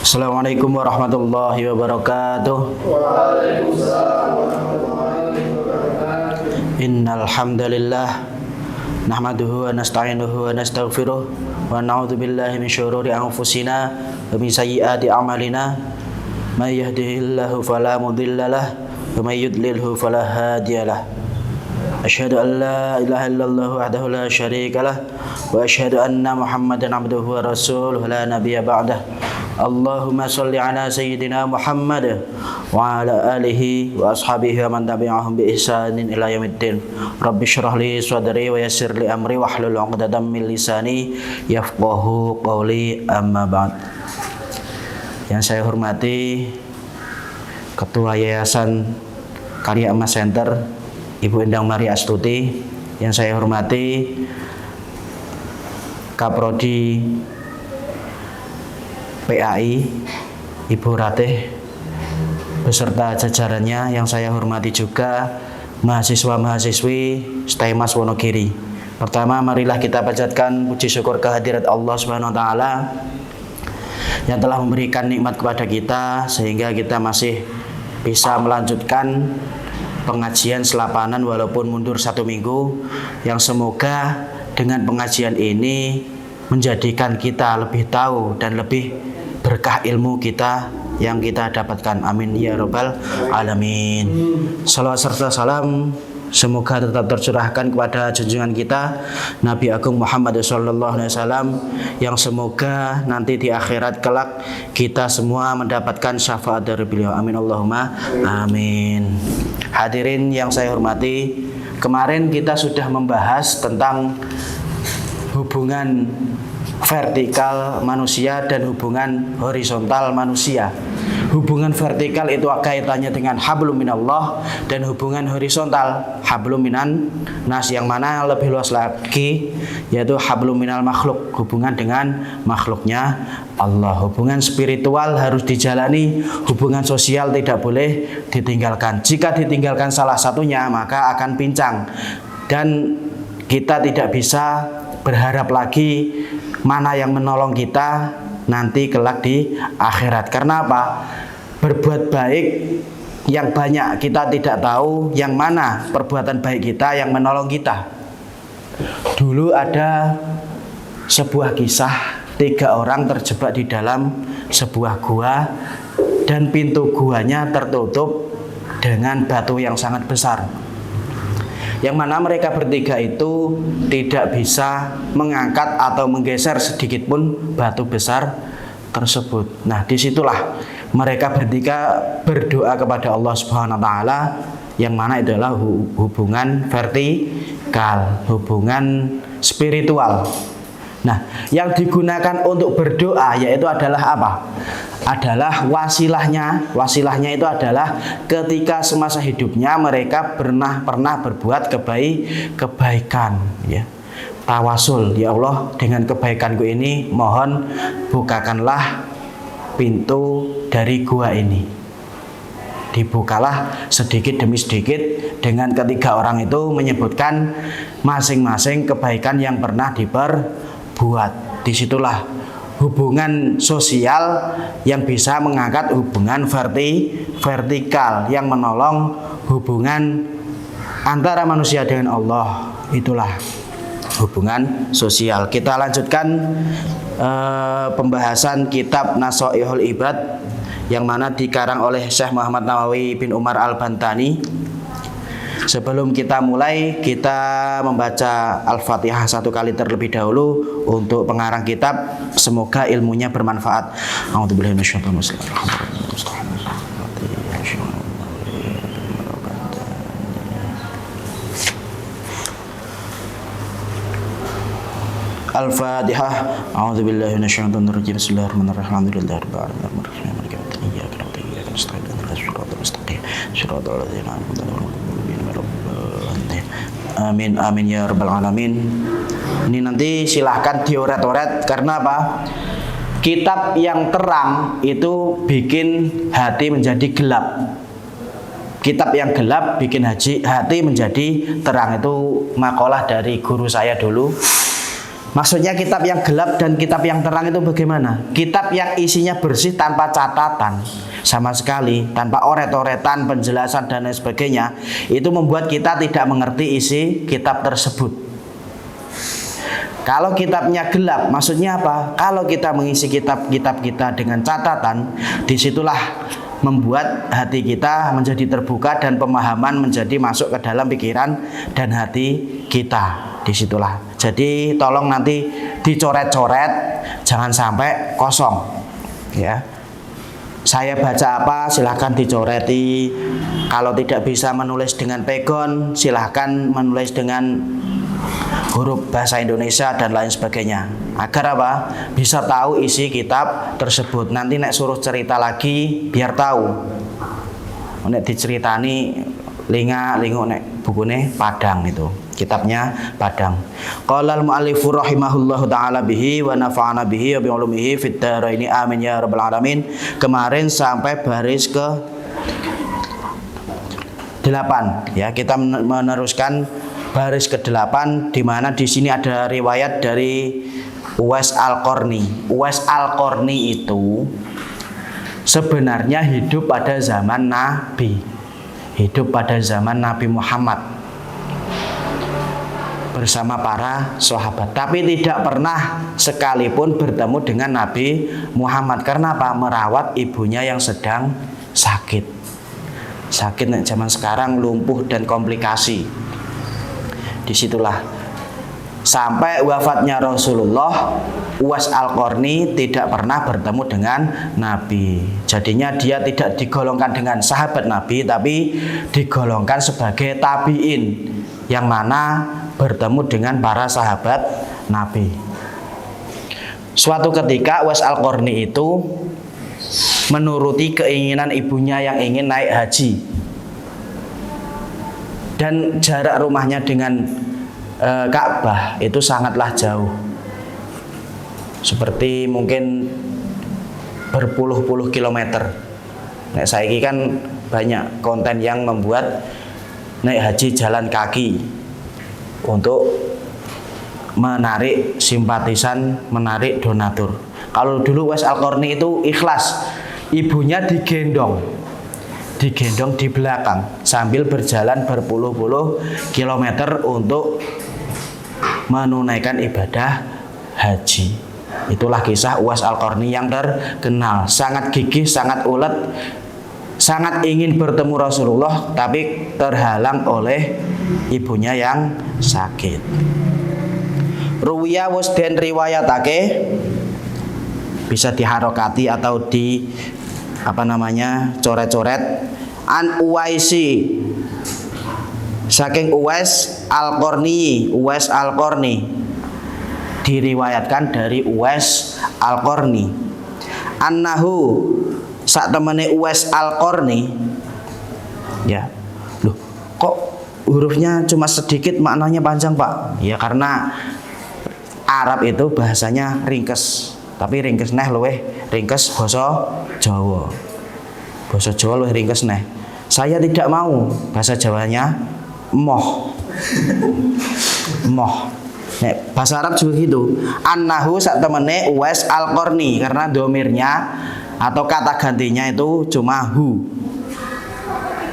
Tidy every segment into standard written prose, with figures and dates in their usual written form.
Assalamualaikum warahmatullahi wabarakatuh. Waalaikumsalam warahmatullahi wabarakatuh. Innal hamdalillah nahmaduhu wa nasta'inuhu wa nastaghfiruh wa na'udzu billahi min syururi anfusina wa min sayyiati a'malina. May yahdihillahu fala mudhillalah wa may yudlilhu fala hadiyalah. Asyhadu an la ilaha illallah wahdahu la syarikalah wa asyhadu anna Muhammadan abduhu wa rasuluhu la nabiyya ba'dah. Allahumma sholli ala sayyidina Muhammad wa ala alihi wa ashabihi wa man tabi'ahum bi ihsanin ila yaumiddin. Rabbi shrah li sadri wa yassir li amri wahlul 'uqdatam min lisani yafqahu qawli, amma ba'd. Yang saya hormati Ketua Yayasan Karya Emas Center Ibu Endang Maria Astuti, yang saya hormati Kaprodi PAI Ibu Ratih beserta jajarannya, yang saya hormati juga mahasiswa-mahasiswi STEMAS Wonogiri. Pertama, marilah kita panjatkan puji syukur kehadirat Allah Subhanahu wa taala yang telah memberikan nikmat kepada kita sehingga kita masih bisa melanjutkan pengajian selapanan walaupun mundur 1 minggu, yang semoga dengan pengajian ini menjadikan kita lebih tahu dan lebih berkah ilmu kita yang kita dapatkan. Amin ya rabbal alamin. Salawat serta salam semoga tetap tercurahkan kepada junjungan kita Nabi Agung Muhammad sallallahu alaihi wasallam, yang semoga nanti di akhirat kelak kita semua mendapatkan syafaat dari beliau. Amin Allahumma amin. Hadirin yang saya hormati, kemarin kita sudah membahas tentang hubungan vertikal manusia dan hubungan horizontal manusia. Hubungan vertikal itu kaitannya dengan hablum minallah, dan hubungan horizontal hablum minan nas, yang mana lebih luas lagi yaitu hablum minal makhluk, hubungan dengan makhluknya Allah. Hubungan spiritual harus dijalani, hubungan sosial tidak boleh ditinggalkan. Jika ditinggalkan salah satunya maka akan pincang dan kita tidak bisa berharap lagi mana yang menolong kita nanti kelak di akhirat. Karena apa? Berbuat baik yang banyak kita tidak tahu yang mana perbuatan baik kita yang menolong kita. Dulu ada sebuah kisah, 3 orang terjebak di dalam sebuah gua dan pintu guanya tertutup dengan batu yang sangat besar, yang mana mereka bertiga itu tidak bisa mengangkat atau menggeser sedikit pun batu besar tersebut. Nah, disitulah mereka bertiga berdoa kepada Allah Subhanahu wa taala, yang mana itu adalah hubungan vertikal, hubungan spiritual. Nah, yang digunakan untuk berdoa yaitu adalah apa? Adalah wasilahnya. Wasilahnya itu adalah ketika semasa hidupnya mereka pernah berbuat kebaikan, ya. Tawasul, ya Allah, dengan kebaikanku ini mohon bukakanlah pintu dari gua ini. Dibukalah sedikit demi sedikit dengan ketiga orang itu menyebutkan masing-masing kebaikan yang pernah diperbuat. Disitulah hubungan sosial yang bisa mengangkat hubungan vertikal yang menolong hubungan antara manusia dengan Allah. Itulah hubungan sosial. Kita lanjutkan pembahasan kitab Nasaihul Ibad yang mana dikarang oleh Syekh Muhammad Nawawi bin Umar Al-Bantani. Sebelum kita mulai, kita membaca Al-Fatihah 1 kali terlebih dahulu untuk pengarang kitab. Semoga ilmunya bermanfaat. A'udzubillahi minasyaitonir rajim. Al-Fatihah. A'udzubillahi minasyaitonir rajim. Bismillahirrahmanirrahim. Alhamdulillahirabbil alamin. Arrahmanirrahim. Maliki yaumiddin. Iyyaka na'budu wa iyyaka nasta'in. Ihdinas siratal mustaqim. Shiratal ladzina an'amta 'alaihim ghairil maghdubi 'alaihim. Amin amin ya rabbal alamin. Ini nanti silahkan dioret-oret, karena apa? Kitab yang terang itu bikin hati menjadi gelap. Kitab yang gelap bikin hati menjadi terang. Itu makalah dari guru saya dulu. Maksudnya kitab yang gelap dan kitab yang terang itu bagaimana? Kitab yang isinya bersih tanpa catatan sama sekali, tanpa oret-oretan, penjelasan dan lain sebagainya, itu membuat kita tidak mengerti isi kitab tersebut. Kalau kitabnya gelap, maksudnya apa? Kalau kita mengisi kitab-kitab kita dengan catatan, disitulah membuat hati kita menjadi terbuka dan pemahaman menjadi masuk ke dalam pikiran dan hati kita. Disitulah. Jadi tolong nanti dicoret-coret, jangan sampai kosong. Ya. Saya baca apa, silahkan dicoreti. Kalau tidak bisa menulis dengan pegon, silahkan menulis dengan huruf bahasa Indonesia dan lain sebagainya. Agar apa? Bisa tahu isi kitab tersebut. Nanti nek suruh cerita lagi biar tahu. Nek diceritani linga-lingu nek bukune Padang itu. Kitabnya Padang. Qala al-mu'allifu rahimahullahu taala bihi wa nafa'ana bihi wa bi ulumihi fid dharaini amin ya rabbal alamin. Kemarin sampai baris ke 8 ya, kita meneruskan baris ke-8 di mana di sini ada riwayat dari Uwais Al-Qarni. Uwais Al-Qarni itu sebenarnya hidup pada zaman Nabi. Hidup pada zaman Nabi Muhammad bersama para sahabat, tapi tidak pernah sekalipun bertemu dengan Nabi Muhammad. Karena apa? Merawat ibunya yang sedang sakit. Sakit zaman sekarang, lumpuh dan komplikasi. Disitulah sampai wafatnya Rasulullah, Uwais Al-Qarni tidak pernah bertemu dengan Nabi. Jadinya dia tidak digolongkan dengan sahabat Nabi, tapi digolongkan sebagai tabi'in, yang mana bertemu dengan para sahabat Nabi. Suatu ketika Uwais Al-Qarni itu menuruti keinginan ibunya yang ingin naik haji. Dan jarak rumahnya dengan Ka'bah itu sangatlah jauh. Seperti mungkin berpuluh-puluh kilometer. Nah, saiki kan banyak konten yang membuat naik haji jalan kaki untuk menarik simpatisan, menarik donatur. Kalau dulu Uwais Al-Qarni itu ikhlas, ibunya digendong di belakang sambil berjalan berpuluh-puluh kilometer untuk menunaikan ibadah haji. Itulah kisah Uwais Al-Qarni yang terkenal, sangat gigih, sangat ulet, sangat ingin bertemu Rasulullah, tapi terhalang oleh ibunya yang sakit. Ruwiya wis den riwayatake, bisa diharokati atau di coret-coret, an Uwaisi, saking Uwais Al-Qarni. Uwais Al-Qarni diriwayatkan dari Uwais Al-Qarni, annahu sak temene Uwais Al-Qarni. Ya, loh, kok hurufnya cuma sedikit maknanya panjang, Pak? Ya karena Arab itu bahasanya ringkes, tapi ringkes neh luweh ringkes basa Jawa. Basa Jawa luweh ringkes neh. Saya tidak mau bahasa Jawanya emoh. Emoh. Nek bahasa Arab juga gitu. Annahu sak temene Uwais Al-Qarni, karena domirnya atau kata gantinya itu cuma hu.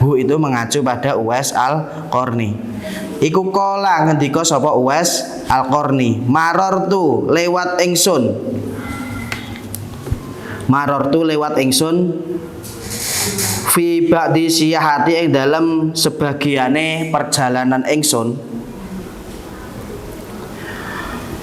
Hu itu mengacu pada Uwais Al-Qarni. Iku kola ngendika sapa Uwais Al-Qarni, marortu lewat ingsun. Marortu lewat ingsun fi ba'di siyahati ing dalam sebagiane perjalanan ingsun.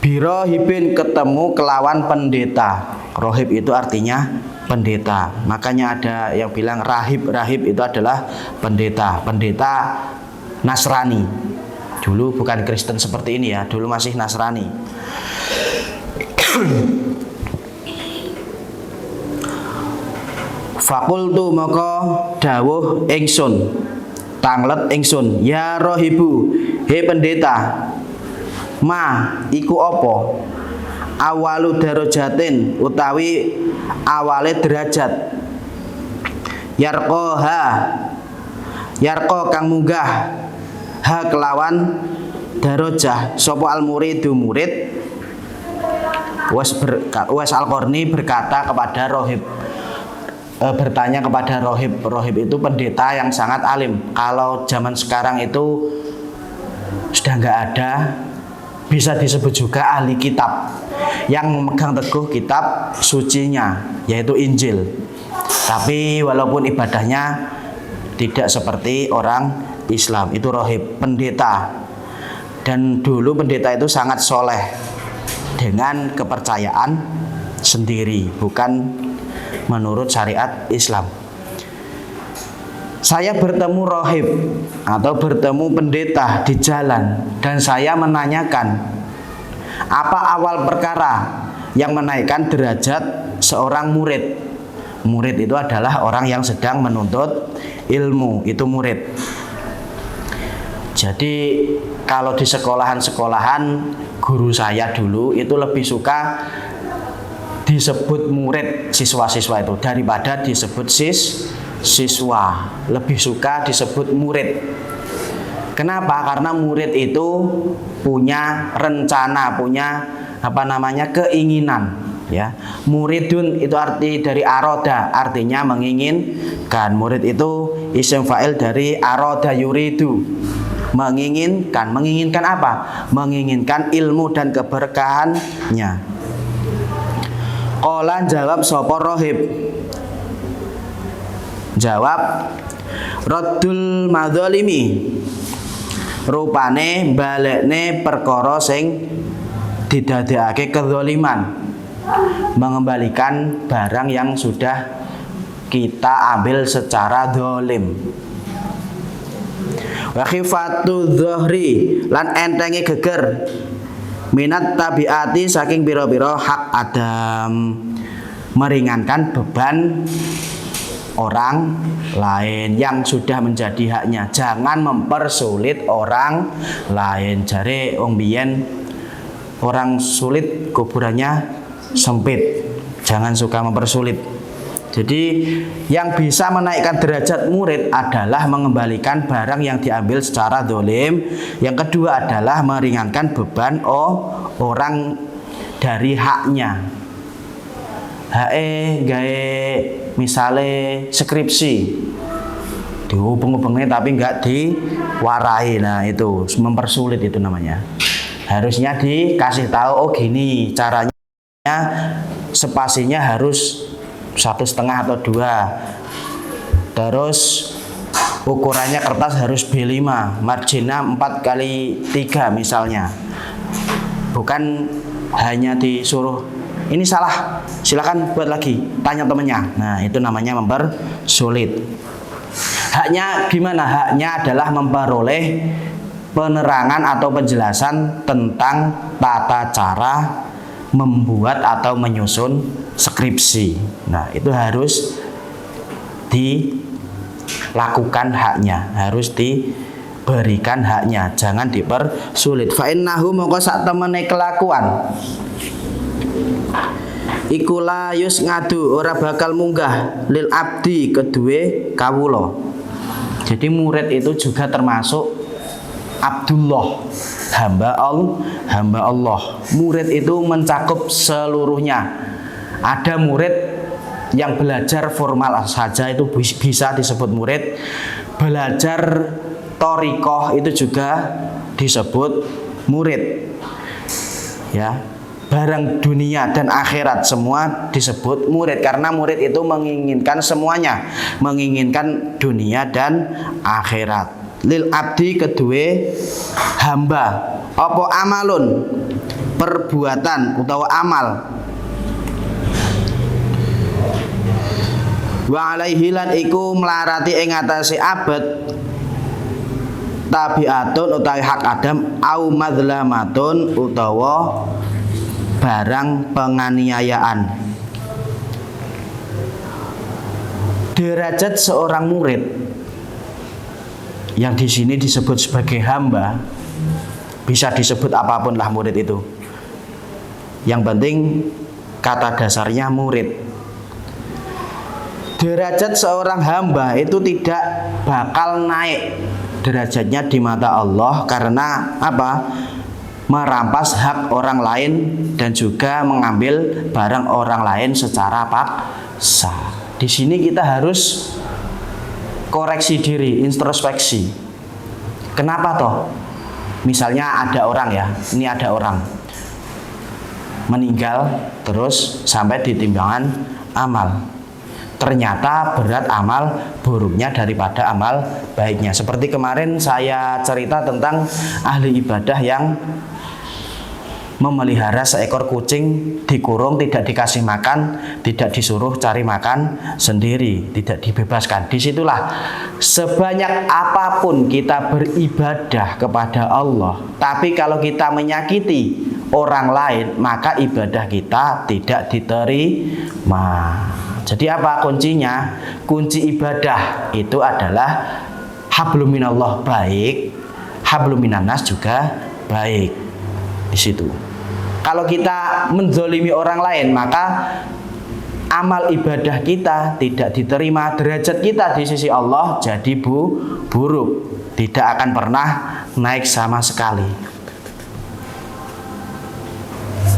Birohibin ketemu kelawan pendeta. Rohib itu artinya pendeta. Makanya ada yang bilang rahib. Rahib itu adalah pendeta. Pendeta Nasrani. Dulu bukan Kristen seperti ini ya, dulu masih Nasrani. Fakultu maka dawuh ingsun, tanglet ingsun, ya rohibu, he pendeta, ma iku apa? Awalu darajatin utawi awale derajat, yarko kang munggah, ha kelawan darajah sapa al muridu murid, Uwais Al-Qarni berkata kepada rohib, bertanya kepada rohib. Rohib itu pendeta yang sangat alim. Kalau zaman sekarang itu sudah nggak ada, bisa disebut juga ahli kitab yang memegang teguh kitab sucinya, yaitu Injil. Tapi walaupun ibadahnya tidak seperti orang Islam, itu rohib, pendeta. Dan dulu pendeta itu sangat soleh dengan kepercayaan sendiri, bukan menurut syariat Islam. Saya bertemu rohib atau bertemu pendeta di jalan, dan saya menanyakan, apa awal perkara yang menaikkan derajat seorang murid? Murid itu adalah orang yang sedang menuntut ilmu, itu murid. Jadi kalau di sekolahan-sekolahan, guru saya dulu itu lebih suka disebut murid siswa-siswa itu daripada disebut siswa. Lebih suka disebut murid. Kenapa? Karena murid itu punya rencana, punya keinginan, ya. Muridun itu arti dari aroda, artinya menginginkan. Murid itu isim fa'il dari aroda yuridu, menginginkan. Menginginkan apa? Menginginkan ilmu dan keberkahannya. Qala jawab sapa rohib. Jawab, raddul madzalimi, rupane balekne perkara sing didadekake kezaliman, mengembalikan barang yang sudah kita ambil secara zalim. Wa khifatu dzahri, lan entengi geger, minat tabiati saking biro-biro hak Adam, meringankan beban orang lain yang sudah menjadi haknya. Jangan mempersulit orang lain. Jare wong biyen, orang sulit kuburannya sempit. Jangan suka mempersulit. Jadi yang bisa menaikkan derajat murid adalah mengembalikan barang yang diambil secara zalim. Yang kedua adalah meringankan beban orang dari haknya. Gawe misale skripsi, dihubung-hubungnya tapi nggak diwarai. Nah itu mempersulit, itu namanya. Harusnya dikasih tahu, oh gini caranya, spasinya harus 1,5 atau 2, terus ukurannya kertas harus B5, marginnya 4x3 misalnya. Bukan hanya disuruh ini salah, silakan buat lagi, tanya temennya. Nah itu namanya mempersulit. Haknya gimana? Haknya adalah memperoleh penerangan atau penjelasan tentang tata cara membuat atau menyusun skripsi. Nah itu harus dilakukan haknya, harus diberikan haknya, jangan dipersulit. Fa innahu mongko sak temene kelakuan iku layus ngadu, ora bakal munggah lil abdi kedue kawula. Jadi murid itu juga termasuk Abdullah, hamba Allah. Murid itu mencakup seluruhnya. Ada murid yang belajar formal saja itu bisa disebut murid. Belajar thoriqah itu juga disebut murid. Ya. Barang dunia dan akhirat semua disebut murid, karena murid itu menginginkan semuanya, menginginkan dunia dan akhirat. Lil abdi kedue hamba, apa amalun, perbuatan utawa amal, wa alaihi lan iku melarati ing atase abad tabiatun utawi hak Adam, au madzlamatun utawa barang penganiayaan. Derajat seorang murid yang di sini disebut sebagai hamba, bisa disebut apapun lah murid itu. Yang penting kata dasarnya murid. Derajat seorang hamba itu tidak bakal naik derajatnya di mata Allah, karena apa? merampas hak orang lain dan juga mengambil barang orang lain secara paksa. Di sini kita harus koreksi diri, introspeksi. Kenapa toh? Misalnya ada orang ya, ini ada orang meninggal terus sampai di timbangan amal. Ternyata berat amal buruknya daripada amal baiknya. Seperti kemarin saya cerita tentang ahli ibadah yang memelihara seekor kucing, dikurung, tidak dikasih makan, tidak disuruh cari makan sendiri, tidak dibebaskan. Disitulah sebanyak apapun kita beribadah kepada Allah, tapi kalau kita menyakiti orang lain, maka ibadah kita tidak diterima. Jadi apa kuncinya? Kunci ibadah itu adalah hablum minallah baik, hablum minannas juga baik. Di situ. Kalau kita menzolimi orang lain, maka amal ibadah kita tidak diterima, derajat kita di sisi Allah jadi buruk, tidak akan pernah naik sama sekali.